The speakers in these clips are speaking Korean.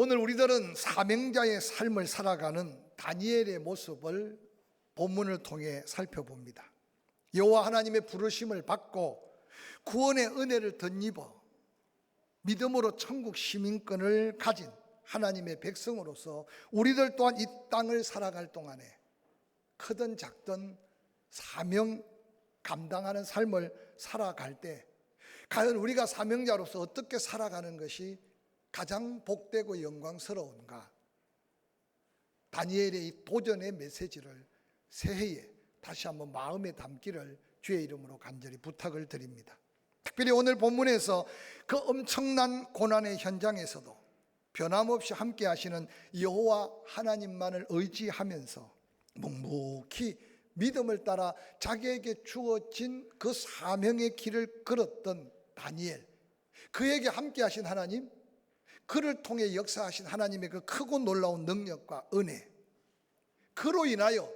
오늘 우리들은 사명자의 삶을 살아가는 다니엘의 모습을 본문을 통해 살펴봅니다. 여호와 하나님의 부르심을 받고 구원의 은혜를 덧입어 믿음으로 천국 시민권을 가진 하나님의 백성으로서 우리들 또한 이 땅을 살아갈 동안에 크든 작든 사명 감당하는 삶을 살아갈 때 과연 우리가 사명자로서 어떻게 살아가는 것이 가장 복되고 영광스러운가? 다니엘의 이 도전의 메시지를 새해에 다시 한번 마음에 담기를 주의 이름으로 간절히 부탁을 드립니다. 특별히 오늘 본문에서 그 엄청난 고난의 현장에서도 변함없이 함께 하시는 여호와 하나님만을 의지하면서 묵묵히 믿음을 따라 자기에게 주어진 그 사명의 길을 걸었던 다니엘, 그에게 함께 하신 하나님, 그를 통해 역사하신 하나님의 그 크고 놀라운 능력과 은혜, 그로 인하여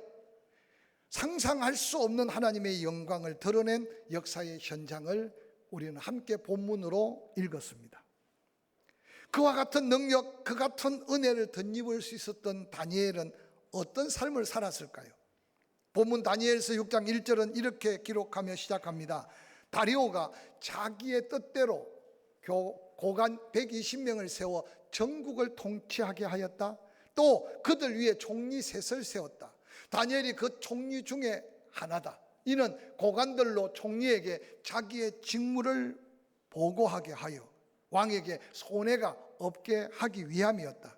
상상할 수 없는 하나님의 영광을 드러낸 역사의 현장을 우리는 함께 본문으로 읽었습니다. 그와 같은 능력, 그 같은 은혜를 덧입을 수 있었던 다니엘은 어떤 삶을 살았을까요? 본문 다니엘서 6장 1절은 이렇게 기록하며 시작합니다. 다리오가 자기의 뜻대로 고관 120명을 세워 전국을 통치하게 하였다. 또 그들 위에 총리 셋을 세웠다. 다니엘이 그 총리 중에 하나다. 이는 고관들로 총리에게 자기의 직무를 보고하게 하여 왕에게 손해가 없게 하기 위함이었다.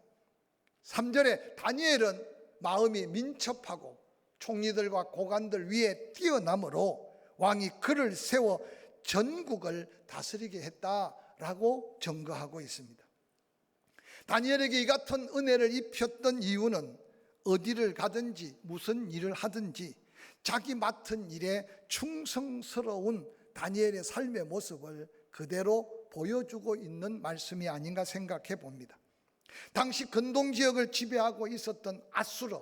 3절에 다니엘은 마음이 민첩하고 총리들과 고관들 위에 뛰어남으로 왕이 그를 세워 전국을 다스리게 했다라고 증거하고 있습니다. 다니엘에게 이 같은 은혜를 입혔던 이유는 어디를 가든지 무슨 일을 하든지 자기 맡은 일에 충성스러운 다니엘의 삶의 모습을 그대로 보여주고 있는 말씀이 아닌가 생각해 봅니다. 당시 근동 지역을 지배하고 있었던 아수르,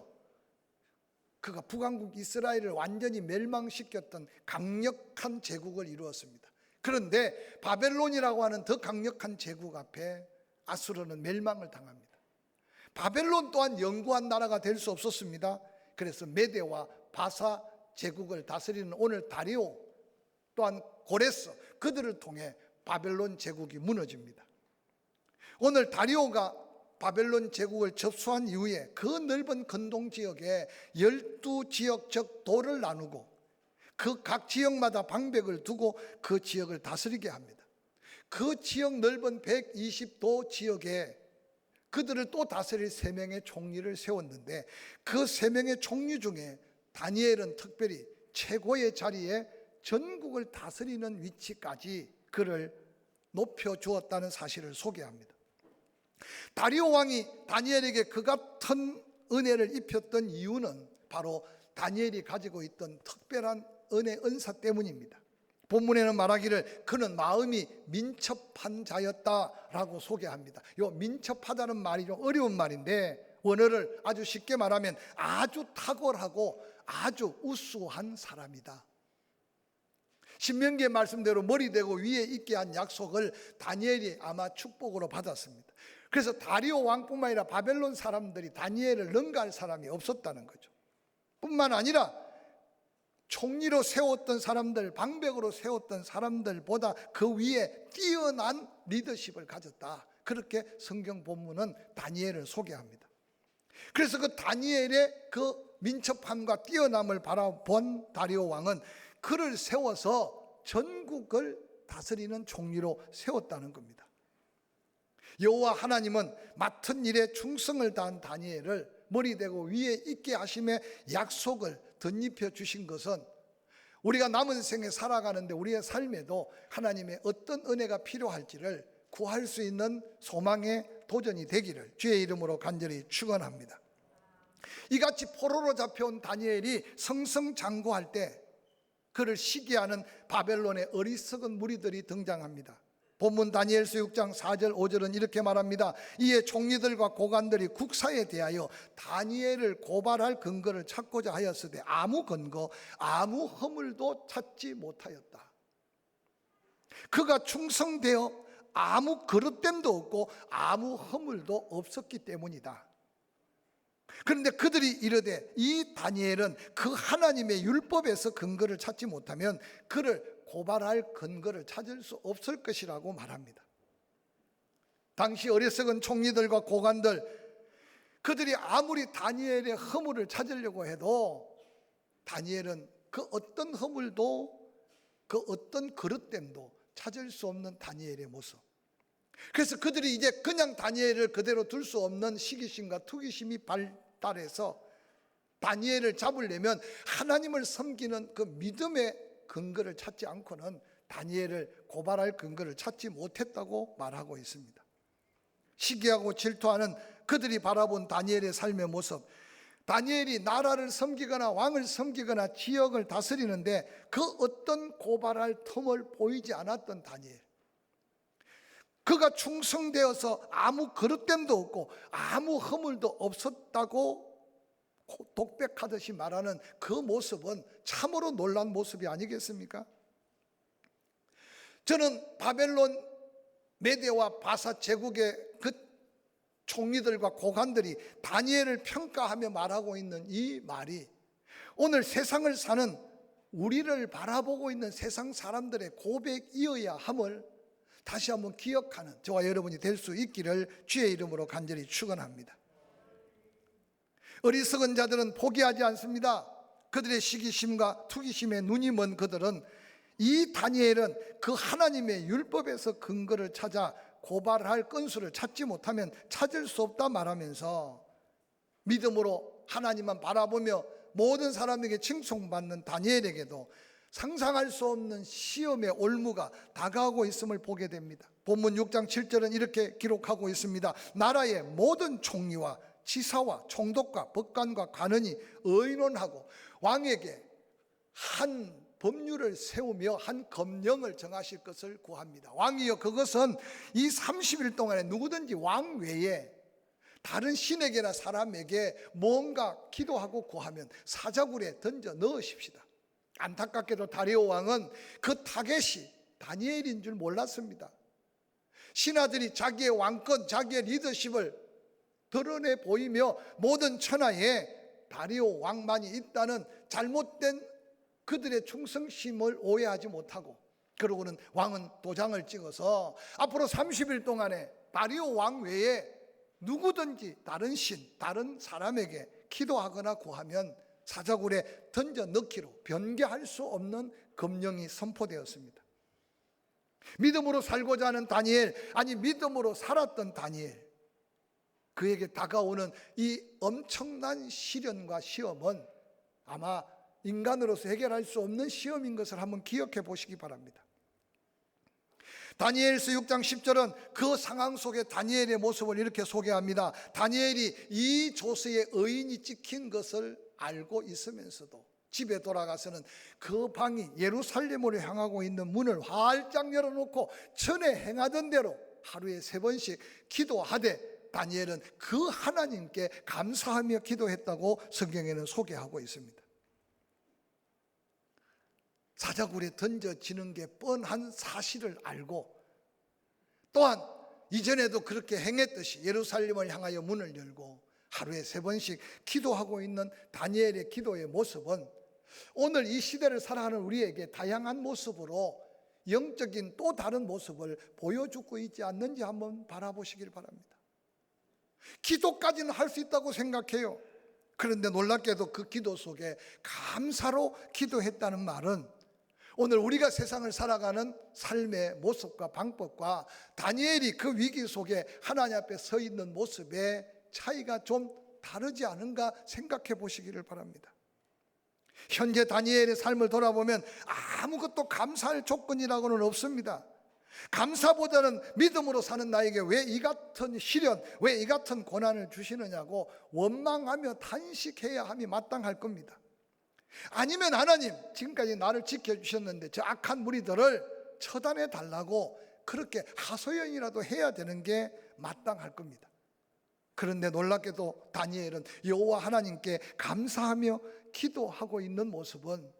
그가 북왕국 이스라엘을 완전히 멸망시켰던 강력한 제국을 이루었습니다. 그런데 바벨론이라고 하는 더 강력한 제국 앞에 아수르는 멸망을 당합니다. 바벨론 또한 영구한 나라가 될 수 없었습니다. 그래서 메대와 바사 제국을 다스리는 오늘 다리오 또한 고레스, 그들을 통해 바벨론 제국이 무너집니다. 오늘 다리오가 바벨론 제국을 접수한 이후에 그 넓은 근동 지역에 12지역적 도를 나누고 그 각 지역마다 방백을 두고 그 지역을 다스리게 합니다. 그 지역 넓은 120도 지역에 그들을 또 다스릴 3명의 총리를 세웠는데 그 3명의 총리 중에 다니엘은 특별히 최고의 자리에 전국을 다스리는 위치까지 그를 높여주었다는 사실을 소개합니다. 다리오 왕이 다니엘에게 그 같은 은혜를 입혔던 이유는 바로 다니엘이 가지고 있던 특별한 은혜 은사 때문입니다. 본문에는 말하기를 그는 마음이 민첩한 자였다라고 소개합니다. 이 민첩하다는 말이 좀 어려운 말인데 원어를 아주 쉽게 말하면 아주 탁월하고 아주 우수한 사람이다. 신명기의 말씀대로 머리 대고 위에 있게 한 약속을 다니엘이 아마 축복으로 받았습니다. 그래서 다리오 왕뿐만 아니라 바벨론 사람들이 다니엘을 능가할 사람이 없었다는 거죠. 뿐만 아니라 총리로 세웠던 사람들, 방백으로 세웠던 사람들보다 그 위에 뛰어난 리더십을 가졌다. 그렇게 성경 본문은 다니엘을 소개합니다. 그래서 그 다니엘의 그 민첩함과 뛰어남을 바라본 다리오 왕은 그를 세워서 전국을 다스리는 총리로 세웠다는 겁니다. 여호와 하나님은 맡은 일에 충성을 다한 다니엘을 머리 대고 위에 있게 하심의 약속을 덧입혀 주신 것은 우리가 남은 생에 살아가는데 우리의 삶에도 하나님의 어떤 은혜가 필요할지를 구할 수 있는 소망의 도전이 되기를 주의 이름으로 간절히 축원합니다. 이같이 포로로 잡혀온 다니엘이 승승장구할 때 그를 시기하는 바벨론의 어리석은 무리들이 등장합니다. 본문 다니엘서 6장 4절 5절은 이렇게 말합니다. 이에 총리들과 고관들이 국사에 대하여 다니엘을 고발할 근거를 찾고자 하였으되 아무 근거 아무 허물도 찾지 못하였다. 그가 충성되어 아무 그릇됨도 없고 아무 허물도 없었기 때문이다. 그런데 그들이 이르되 이 다니엘은 그 하나님의 율법에서 근거를 찾지 못하면 그를 고발할 근거를 찾을 수 없을 것이라고 말합니다. 당시 어리석은 총리들과 고관들, 그들이 아무리 다니엘의 허물을 찾으려고 해도 다니엘은 그 어떤 허물도 그 어떤 그릇됨도 찾을 수 없는 다니엘의 모습. 그래서 그들이 이제 그냥 다니엘을 그대로 둘 수 없는 시기심과 투기심이 발달해서 다니엘을 잡으려면 하나님을 섬기는 그 믿음의 근거를 찾지 않고는 다니엘을 고발할 근거를 찾지 못했다고 말하고 있습니다. 시기하고 질투하는 그들이 바라본 다니엘의 삶의 모습, 다니엘이 나라를 섬기거나 왕을 섬기거나 지역을 다스리는데 그 어떤 고발할 틈을 보이지 않았던 다니엘, 그가 충성되어서 아무 그릇됨도 없고 아무 허물도 없었다고 독백하듯이 말하는 그 모습은 참으로 놀란 모습이 아니겠습니까? 저는 바벨론 메대와 바사 제국의 그 총리들과 고관들이 다니엘을 평가하며 말하고 있는 이 말이 오늘 세상을 사는 우리를 바라보고 있는 세상 사람들의 고백이어야 함을 다시 한번 기억하는 저와 여러분이 될 수 있기를 주의 이름으로 간절히 축원합니다. 어리석은 자들은 포기하지 않습니다. 그들의 시기심과 투기심에 눈이 먼 그들은 이 다니엘은 그 하나님의 율법에서 근거를 찾아 고발할 건수를 찾지 못하면 찾을 수 없다 말하면서 믿음으로 하나님만 바라보며 모든 사람에게 칭송받는 다니엘에게도 상상할 수 없는 시험의 올무가 다가오고 있음을 보게 됩니다. 본문 6장 7절은 이렇게 기록하고 있습니다. 나라의 모든 총리와 지사와 총독과 법관과 관원이 의논하고 왕에게 한 법률을 세우며 한 검령을 정하실 것을 구합니다. 왕이여, 그것은 이 30일 동안에 누구든지 왕 외에 다른 신에게나 사람에게 뭔가 기도하고 구하면 사자굴에 던져 넣으십시다. 안타깝게도 다리오 왕은 그 타겟이 다니엘인 줄 몰랐습니다. 신하들이 자기의 왕권, 자기의 리더십을 드러내 보이며 모든 천하에 다리오 왕만이 있다는 잘못된 그들의 충성심을 오해하지 못하고, 그러고는 왕은 도장을 찍어서 앞으로 30일 동안에 다리오 왕 외에 누구든지 다른 신, 다른 사람에게 기도하거나 구하면 사자굴에 던져 넣기로 변개할 수 없는 검령이 선포되었습니다. 믿음으로 살고자 하는 다니엘, 아니 믿음으로 살았던 다니엘, 그에게 다가오는 이 엄청난 시련과 시험은 아마 인간으로서 해결할 수 없는 시험인 것을 한번 기억해 보시기 바랍니다. 다니엘서 6장 10절은 그 상황 속에 다니엘의 모습을 이렇게 소개합니다. 다니엘이 이 조서에 의인이 찍힌 것을 알고 있으면서도 집에 돌아가서는 그 방이 예루살렘으로 향하고 있는 문을 활짝 열어놓고 전에 행하던 대로 하루에 3번씩 기도하되 다니엘은 그 하나님께 감사하며 기도했다고 성경에는 소개하고 있습니다. 사자굴에 던져지는 게 뻔한 사실을 알고 또한 이전에도 그렇게 행했듯이 예루살렘을 향하여 문을 열고 하루에 3번씩 기도하고 있는 다니엘의 기도의 모습은 오늘 이 시대를 살아가는 우리에게 다양한 모습으로 영적인 또 다른 모습을 보여주고 있지 않는지 한번 바라보시길 바랍니다. 기도까지는 할 수 있다고 생각해요. 그런데 놀랍게도 그 기도 속에 감사로 기도했다는 말은 오늘 우리가 세상을 살아가는 삶의 모습과 방법과 다니엘이 그 위기 속에 하나님 앞에 서 있는 모습의 차이가 좀 다르지 않은가 생각해 보시기를 바랍니다. 현재 다니엘의 삶을 돌아보면 아무것도 감사할 조건이라고는 없습니다. 감사보다는 믿음으로 사는 나에게 왜 이 같은 시련, 왜 이 같은 고난을 주시느냐고 원망하며 탄식해야 함이 마땅할 겁니다. 아니면 하나님, 지금까지 나를 지켜주셨는데 저 악한 무리들을 처단해 달라고 그렇게 하소연이라도 해야 되는 게 마땅할 겁니다. 그런데 놀랍게도 다니엘은 여호와 하나님께 감사하며 기도하고 있는 모습은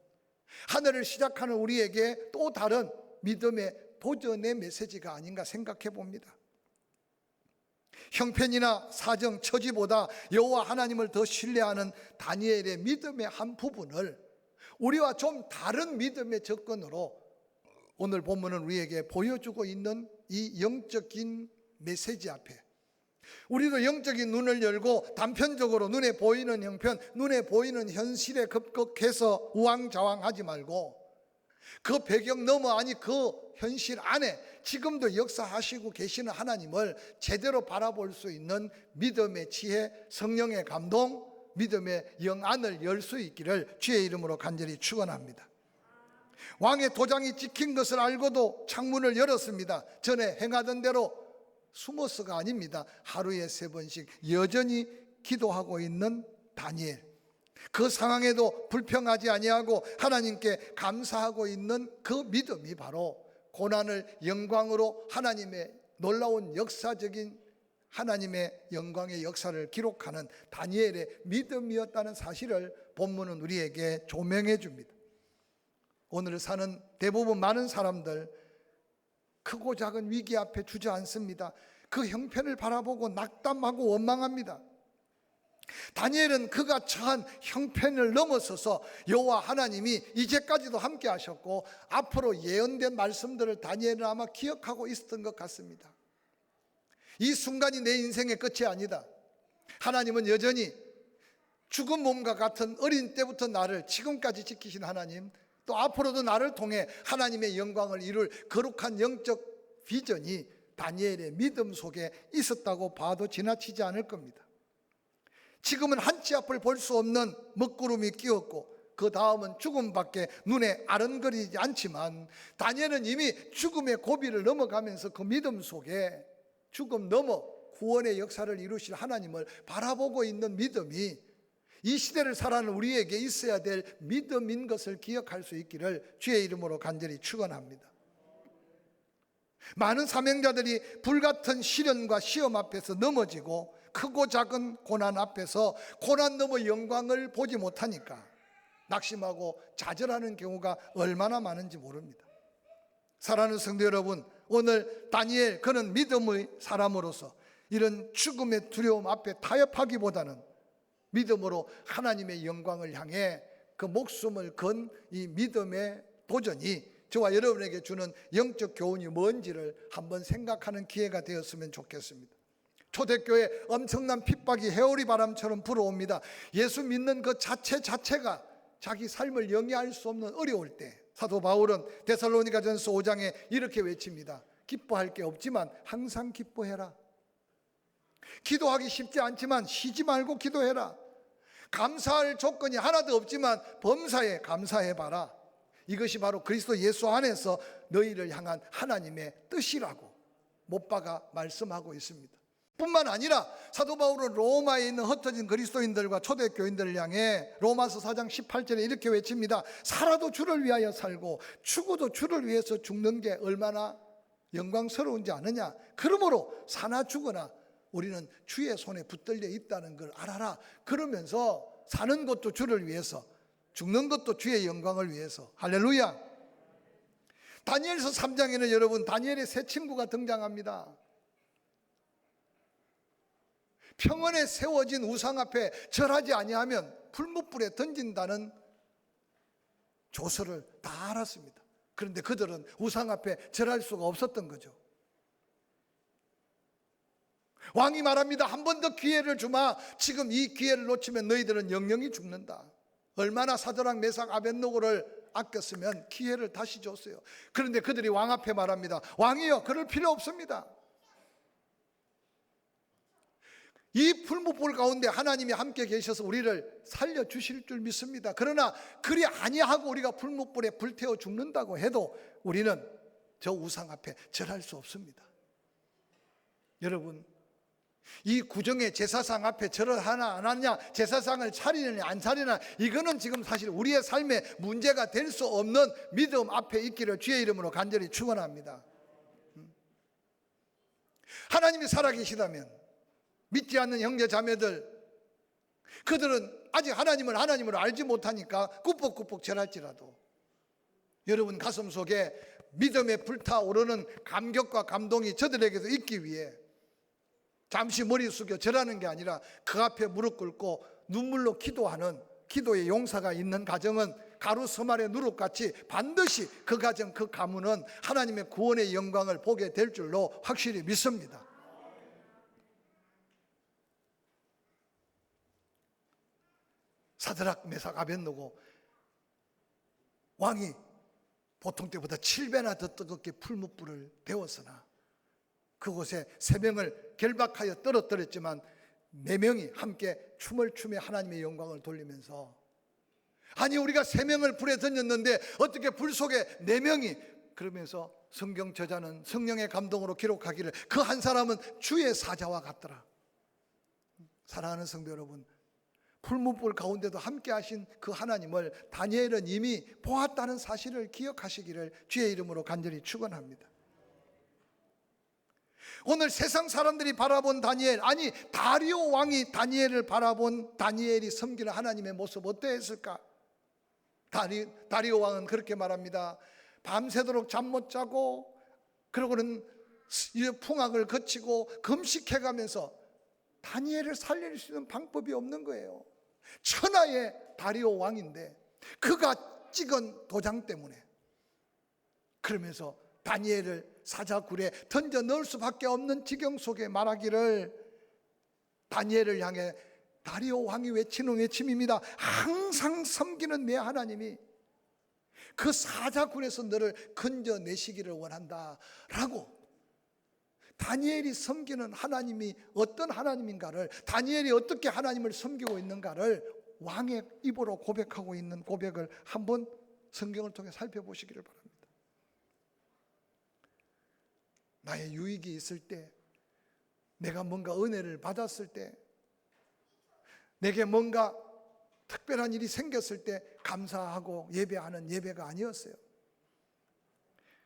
하늘을 시작하는 우리에게 또 다른 믿음의 도전의 메시지가 아닌가 생각해 봅니다. 형편이나 사정, 처지보다 여호와 하나님을 더 신뢰하는 다니엘의 믿음의 한 부분을 우리와 좀 다른 믿음의 접근으로 오늘 본문은 우리에게 보여주고 있는 이 영적인 메시지 앞에 우리도 영적인 눈을 열고 단편적으로 눈에 보이는 형편, 눈에 보이는 현실에 급급해서 우왕좌왕하지 말고 그 배경 너머, 아니 그 현실 안에 지금도 역사하시고 계시는 하나님을 제대로 바라볼 수 있는 믿음의 지혜, 성령의 감동, 믿음의 영안을 열 수 있기를 주의 이름으로 간절히 축원합니다. 왕의 도장이 찍힌 것을 알고도 창문을 열었습니다. 전에 행하던 대로 숨어서가 아닙니다. 하루에 3번씩 여전히 기도하고 있는 다니엘. 그 상황에도 불평하지 아니하고 하나님께 감사하고 있는 그 믿음이 바로 고난을 영광으로 하나님의 놀라운 역사적인 하나님의 영광의 역사를 기록하는 다니엘의 믿음이었다는 사실을 본문은 우리에게 조명해 줍니다. 오늘 사는 대부분 많은 사람들 크고 작은 위기 앞에 주저앉습니다. 그 형편을 바라보고 낙담하고 원망합니다. 다니엘은 그가 처한 형편을 넘어서서 여호와 하나님이 이제까지도 함께 하셨고 앞으로 예언된 말씀들을 다니엘은 아마 기억하고 있었던 것 같습니다. 이 순간이 내 인생의 끝이 아니다. 하나님은 여전히 죽은 몸과 같은 어린 때부터 나를 지금까지 지키신 하나님, 또 앞으로도 나를 통해 하나님의 영광을 이룰 거룩한 영적 비전이 다니엘의 믿음 속에 있었다고 봐도 지나치지 않을 겁니다. 지금은 한치 앞을 볼 수 없는 먹구름이 끼었고 그 다음은 죽음밖에 눈에 아른거리지 않지만 다니엘은 이미 죽음의 고비를 넘어가면서 그 믿음 속에 죽음 넘어 구원의 역사를 이루실 하나님을 바라보고 있는 믿음이 이 시대를 살아가는 우리에게 있어야 될 믿음인 것을 기억할 수 있기를 주의 이름으로 간절히 축원합니다. 많은 사명자들이 불같은 시련과 시험 앞에서 넘어지고 크고 작은 고난 앞에서 고난 넘어 영광을 보지 못하니까 낙심하고 좌절하는 경우가 얼마나 많은지 모릅니다. 사랑하는 성도 여러분, 오늘 다니엘 그는 믿음의 사람으로서 이런 죽음의 두려움 앞에 타협하기보다는 믿음으로 하나님의 영광을 향해 그 목숨을 건 이 믿음의 도전이 저와 여러분에게 주는 영적 교훈이 뭔지를 한번 생각하는 기회가 되었으면 좋겠습니다. 초대교회 엄청난 핍박이 해오리 바람처럼 불어옵니다. 예수 믿는 그 자체가 자기 삶을 영위할 수 없는 어려울 때 사도 바울은 데살로니가전서 5장에 이렇게 외칩니다. 기뻐할 게 없지만 항상 기뻐해라. 기도하기 쉽지 않지만 쉬지 말고 기도해라. 감사할 조건이 하나도 없지만 범사에 감사해봐라. 이것이 바로 그리스도 예수 안에서 너희를 향한 하나님의 뜻이라고 못 박아 말씀하고 있습니다. 뿐만 아니라 사도 바울은 로마에 있는 흩어진 그리스도인들과 초대교인들을 향해 로마서 4장 18절에 이렇게 외칩니다. 살아도 주를 위하여 살고 죽어도 주를 위해서 죽는 게 얼마나 영광스러운지 아느냐. 그러므로 사나 죽으나 우리는 주의 손에 붙들려 있다는 걸 알아라. 그러면서 사는 것도 주를 위해서, 죽는 것도 주의 영광을 위해서. 할렐루야. 다니엘서 3장에는 여러분 다니엘의 세 친구가 등장합니다. 평원에 세워진 우상 앞에 절하지 아니하면 풀무불에 던진다는 조서를 다 알았습니다. 그런데 그들은 우상 앞에 절할 수가 없었던 거죠. 왕이 말합니다. 한 번 더 기회를 주마. 지금 이 기회를 놓치면 너희들은 영영이 죽는다. 얼마나 사드락 메삭 아벳노고를 아꼈으면 기회를 다시 줬어요. 그런데 그들이 왕 앞에 말합니다. 왕이여, 그럴 필요 없습니다. 이 풀무불 가운데 하나님이 함께 계셔서 우리를 살려주실 줄 믿습니다. 그러나 그리 아니하고 우리가 풀무불에 불태워 죽는다고 해도 우리는 저 우상 앞에 절할 수 없습니다. 여러분, 이 구정의 제사상 앞에 절을 하나 안 하느냐, 제사상을 차리느냐 안 차리느냐, 이거는 지금 사실 우리의 삶에 문제가 될 수 없는 믿음 앞에 있기를 주의 이름으로 간절히 축원합니다. 하나님이 살아계시다면 믿지 않는 형제 자매들, 그들은 아직 하나님을 알지 못하니까 꾸벅꾸벅 절할지라도 여러분 가슴 속에 믿음에 불타오르는 감격과 감동이 저들에게도 있기 위해 잠시 머리 숙여 절하는 게 아니라 그 앞에 무릎 꿇고 눈물로 기도하는 기도의 용사가 있는 가정은 가루 서말의 누룩같이 반드시 그 가정, 그 가문은 하나님의 구원의 영광을 보게 될 줄로 확실히 믿습니다. 사드락, 메삭, 아벳느고 왕이 보통 때보다 7배나 더 뜨겁게 풀무불을 데웠으나 그곳에 3명을 결박하여 떨어뜨렸지만 4명이 함께 춤을 추며 하나님의 영광을 돌리면서, 아니 우리가 3명을 불에 던졌는데 어떻게 불 속에 4명이, 그러면서 성경 저자는 성령의 감동으로 기록하기를 그 한 사람은 주의 사자와 같더라. 사랑하는 성도 여러분, 풀무불 가운데도 함께 하신 그 하나님을 다니엘은 이미 보았다는 사실을 기억하시기를 주의 이름으로 간절히 축원합니다. 오늘 세상 사람들이 바라본 다니엘, 아니 다리오 왕이 다니엘을 바라본 다니엘이 섬기는 하나님의 모습 어떠했을까? 다리오 왕은 그렇게 말합니다. 밤새도록 잠 못 자고 그러고는 풍악을 거치고 금식해가면서 다니엘을 살릴 수 있는 방법이 없는 거예요. 천하의 다리오 왕인데 그가 찍은 도장 때문에, 그러면서 다니엘을 사자굴에 던져 넣을 수밖에 없는 지경 속에 말하기를, 다니엘을 향해 다리오 왕이 외치는 외침입니다. 항상 섬기는 내 하나님이 그 사자굴에서 너를 건져내시기를 원한다 라고, 다니엘이 섬기는 하나님이 어떤 하나님인가를, 다니엘이 어떻게 하나님을 섬기고 있는가를 왕의 입으로 고백하고 있는 고백을 한번 성경을 통해 살펴보시기를 바랍니다. 나의 유익이 있을 때, 내가 뭔가 은혜를 받았을 때, 내게 뭔가 특별한 일이 생겼을 때 감사하고 예배하는 예배가 아니었어요.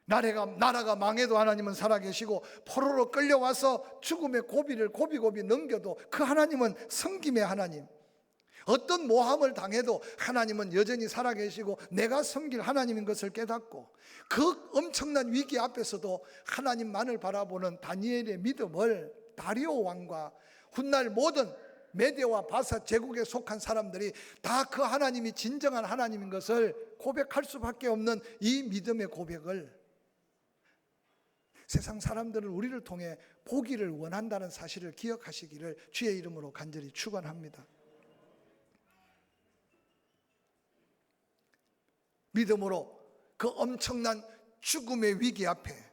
나라가 망해도 하나님은 살아계시고 포로로 끌려와서 죽음의 고비를 고비고비 넘겨도 그 하나님은 섬김의 하나님, 어떤 모함을 당해도 하나님은 여전히 살아계시고 내가 섬길 하나님인 것을 깨닫고 그 엄청난 위기 앞에서도 하나님만을 바라보는 다니엘의 믿음을 다리오 왕과 훗날 모든 메대와 바사 제국에 속한 사람들이 다 그 하나님이 진정한 하나님인 것을 고백할 수밖에 없는 이 믿음의 고백을, 세상 사람들은 우리를 통해 보기를 원한다는 사실을 기억하시기를 주의 이름으로 간절히 축원합니다. 믿음으로 그 엄청난 죽음의 위기 앞에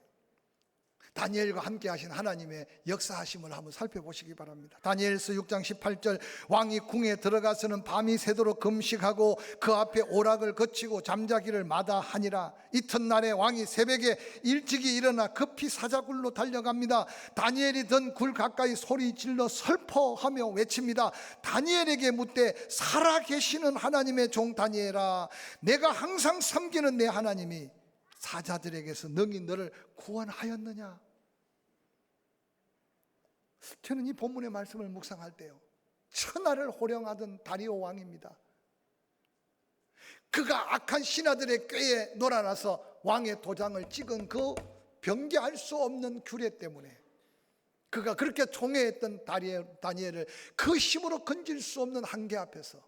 다니엘과 함께 하신 하나님의 역사하심을 한번 살펴보시기 바랍니다. 다니엘서 6장 18절, 왕이 궁에 들어가서는 밤이 새도록 금식하고 그 앞에 오락을 거치고 잠자기를 마다하니라. 이튿날에 왕이 새벽에 일찍이 일어나 급히 사자굴로 달려갑니다. 다니엘이 든 굴 가까이 소리 질러 슬퍼하며 외칩니다. 다니엘에게 묻되 살아계시는 하나님의 종 다니엘아, 내가 항상 섬기는 내 하나님이 사자들에게서 능히 너를 구원하였느냐? 저는 이 본문의 말씀을 묵상할 때요, 천하를 호령하던 다리오 왕입니다. 그가 악한 신하들의 꾀에 놀아나서 왕의 도장을 찍은 그 변개할 수 없는 규례 때문에, 그가 그렇게 총애했던 다니엘을 그 힘으로 건질 수 없는 한계 앞에서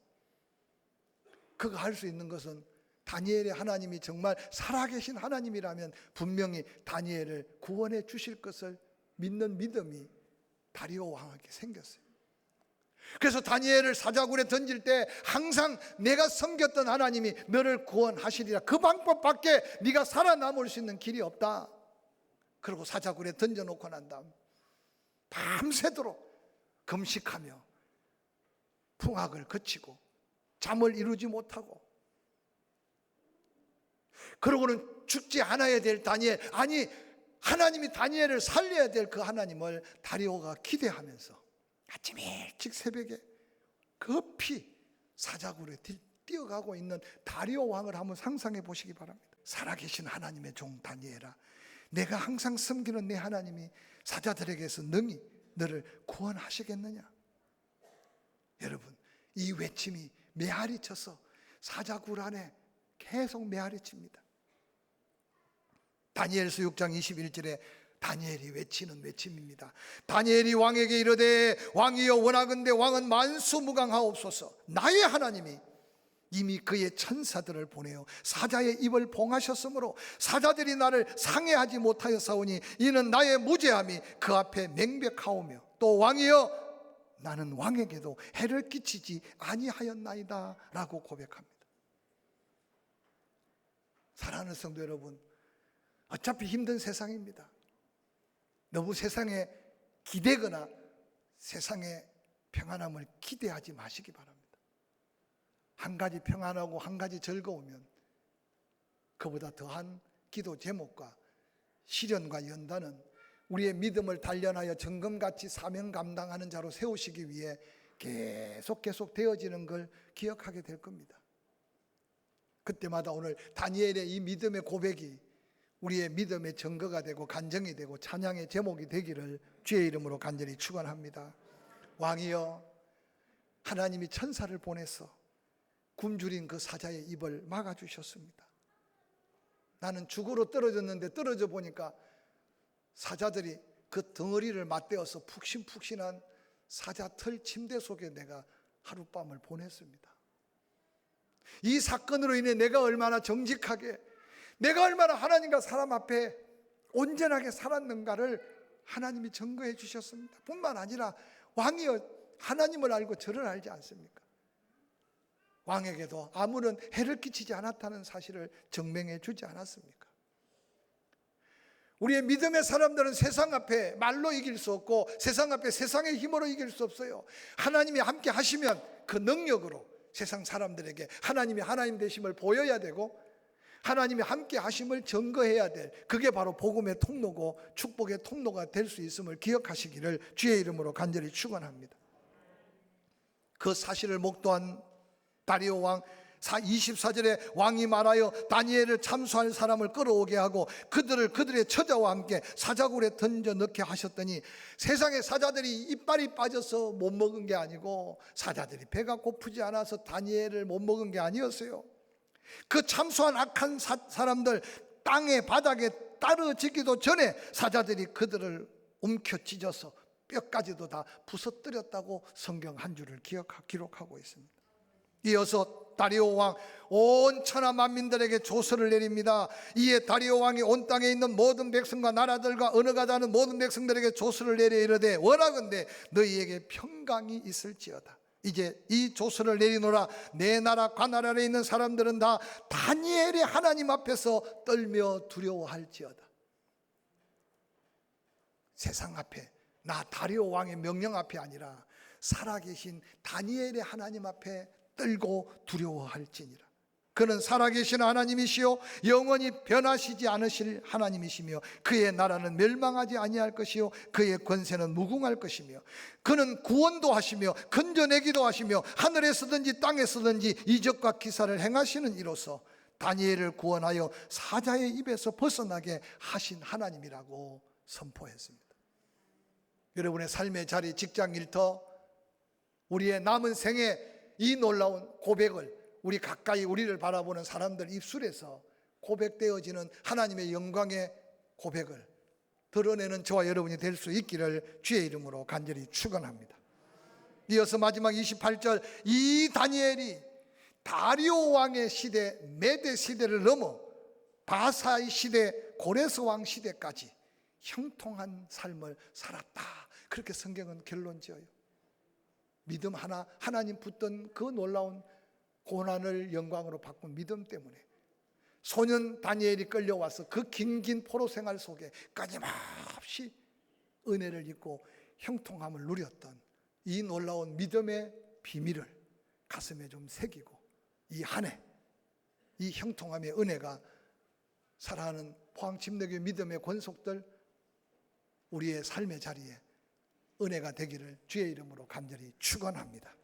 그가 할 수 있는 것은, 다니엘의 하나님이 정말 살아계신 하나님이라면 분명히 다니엘을 구원해 주실 것을 믿는 믿음이 다리오 왕에게 생겼어요. 그래서 다니엘을 사자굴에 던질 때 항상 내가 섬겼던 하나님이 너를 구원하시리라, 그 방법밖에 네가 살아남을 수 있는 길이 없다. 그리고 사자굴에 던져놓고 난 다음 밤새도록 금식하며 풍악을 거치고 잠을 이루지 못하고, 그러고는 죽지 않아야 될 다니엘, 아니 하나님이 다니엘을 살려야 될 그 하나님을 다리오가 기대하면서 아침 일찍 새벽에 급히 사자굴에 뛰어가고 있는 다리오 왕을 한번 상상해 보시기 바랍니다. 살아계신 하나님의 종 다니엘아, 내가 항상 섬기는 내 하나님이 사자들에게서 능히 너를 구원하시겠느냐? 여러분, 이 외침이 메아리 쳐서 사자굴 안에 계속 메아리 칩니다. 다니엘서 6장 21절에 다니엘이 외치는 외침입니다. 다니엘이 왕에게 이르되 왕이여 원하건대 왕은 만수무강하옵소서. 나의 하나님이 이미 그의 천사들을 보내어 사자의 입을 봉하셨으므로 사자들이 나를 상해하지 못하였사오니 이는 나의 무죄함이 그 앞에 명백하오며 또 왕이여 나는 왕에게도 해를 끼치지 아니하였나이다 라고 고백합니다. 사랑하는 성도 여러분, 어차피 힘든 세상입니다. 너무 세상에 기대거나 세상의 평안함을 기대하지 마시기 바랍니다. 한 가지 평안하고 한 가지 즐거우면 그보다 더한 기도 제목과 시련과 연단은 우리의 믿음을 단련하여 정금같이 사명 감당하는 자로 세우시기 위해 계속 되어지는 걸 기억하게 될 겁니다. 그때마다 오늘 다니엘의 이 믿음의 고백이 우리의 믿음의 증거가 되고 간증이 되고 찬양의 제목이 되기를 주의 이름으로 간절히 축원합니다. 왕이여, 하나님이 천사를 보내서 굶주린 그 사자의 입을 막아주셨습니다. 나는 죽으러 떨어졌는데 떨어져 보니까 사자들이 그 덩어리를 맞대어서 푹신푹신한 사자 털 침대 속에 내가 하룻밤을 보냈습니다. 이 사건으로 인해 내가 얼마나 정직하게, 내가 얼마나 하나님과 사람 앞에 온전하게 살았는가를 하나님이 증거해 주셨습니다. 뿐만 아니라 왕이여, 하나님을 알고 저를 알지 않습니까? 왕에게도 아무런 해를 끼치지 않았다는 사실을 증명해 주지 않았습니까? 우리의 믿음의 사람들은 세상 앞에 말로 이길 수 없고 세상 앞에 세상의 힘으로 이길 수 없어요. 하나님이 함께 하시면 그 능력으로 세상 사람들에게 하나님이 하나님 되심을 보여야 되고 하나님이 함께 하심을 증거해야 될, 그게 바로 복음의 통로고 축복의 통로가 될 수 있음을 기억하시기를 주의 이름으로 간절히 축원합니다. 그 사실을 목도한 다리오 왕 24절에 왕이 말하여 다니엘을 참수할 사람을 끌어오게 하고 그들의 처자와 함께 사자굴에 던져 넣게 하셨더니 세상의 사자들이 이빨이 빠져서 못 먹은 게 아니고 사자들이 배가 고프지 않아서 다니엘을 못 먹은 게 아니었어요. 그 참수한 악한 사람들 땅에 바닥에 떨어지기도 전에 사자들이 그들을 움켜쥐져서 뼈까지도 다 부서뜨렸다고 성경 한 줄을 기록하고 있습니다. 이어서 다리오 왕 온 천하 만민들에게 조서를 내립니다. 이에 다리오 왕이 온 땅에 있는 모든 백성과 나라들과 언어가 다른 모든 백성들에게 조서를 내려 이르되 원하건대 너희에게 평강이 있을지어다. 이제 이 조서를 내리노라. 내 나라 관할 아래 있는 사람들은 다 다니엘의 하나님 앞에서 떨며 두려워할지어다. 세상 앞에, 나 다리오 왕의 명령 앞이 아니라 살아계신 다니엘의 하나님 앞에 떨고 두려워할지니라. 그는 살아계신 하나님이시요 영원히 변하시지 않으실 하나님이시며 그의 나라는 멸망하지 아니할 것이요 그의 권세는 무궁할 것이며 그는 구원도 하시며 건져내기도 하시며 하늘에 서든지 땅에 서든지 이적과 기사를 행하시는 이로서 다니엘을 구원하여 사자의 입에서 벗어나게 하신 하나님이라고 선포했습니다. 여러분의 삶의 자리, 직장 일터, 우리의 남은 생에 이 놀라운 고백을 우리 가까이 우리를 바라보는 사람들 입술에서 고백되어지는 하나님의 영광의 고백을 드러내는 저와 여러분이 될 수 있기를 주의 이름으로 간절히 축원합니다. 이어서 마지막 28절, 이 다니엘이 다리오 왕의 시대, 메대 시대를 넘어 바사의 시대, 고레스 왕 시대까지 형통한 삶을 살았다. 그렇게 성경은 결론 지어요. 믿음 하나, 하나님 붙던 그 놀라운 고난을 영광으로 바꾼 믿음 때문에 소년 다니엘이 끌려와서 그 긴긴 포로 생활 속에 끊임없이 은혜를 입고 형통함을 누렸던 이 놀라운 믿음의 비밀을 가슴에 좀 새기고 이 한 해, 이 형통함의 은혜가 사랑하는 포항침례교회 믿음의 권속들 우리의 삶의 자리에 은혜가 되기를 주의 이름으로 간절히 축원합니다.